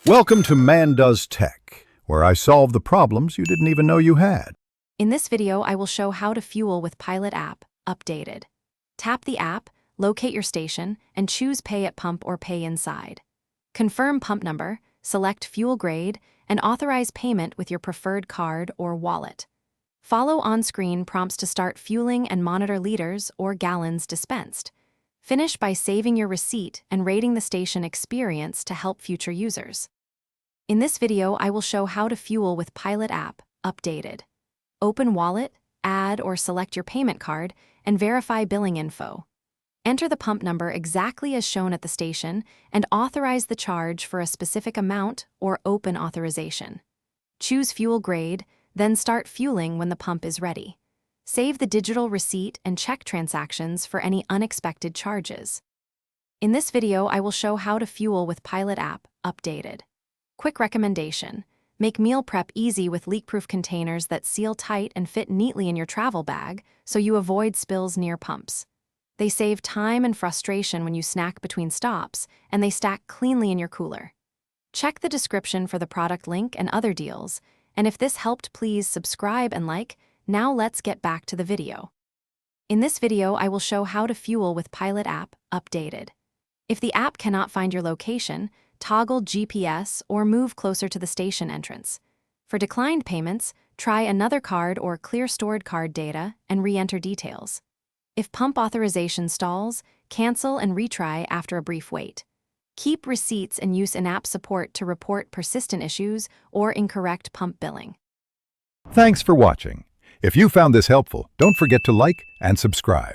Welcome to Man Does Tech, where I solve the problems you didn't even know you had. In this video, I will show how to fuel with Pilot app, updated. Tap the app, locate your station, and choose Pay at Pump or Pay Inside. Confirm pump number, select fuel grade, and authorize payment with your preferred card or wallet. Follow on-screen prompts to start fueling and monitor liters or gallons dispensed. Finish by saving your receipt and rating the station experience to help future users. In this video, I will show how to fuel with Pilot app, updated. Open wallet, add or select your payment card, and verify billing info. Enter the pump number exactly as shown at the station and authorize the charge for a specific amount or open authorization. Choose fuel grade, then start fueling when the pump is ready. Save the digital receipt and check transactions for any unexpected charges. In this video, I will show how to fuel with Pilot app, updated. Quick recommendation: make meal prep easy with leak-proof containers that seal tight and fit neatly in your travel bag so you avoid spills near pumps. They save time and frustration when you snack between stops, and they stack cleanly in your cooler. Check the description for the product link and other deals, and if this helped, please subscribe and like. Now let's get back to the video. In this video, I will show how to fuel with Pilot app, updated. If the app cannot find your location, toggle GPS or move closer to the station entrance. For declined payments, try another card or clear stored card data and re-enter details. If pump authorization stalls, cancel and retry after a brief wait. Keep receipts and use in-app support to report persistent issues or incorrect pump billing. Thanks for watching. If you found this helpful, don't forget to like and subscribe.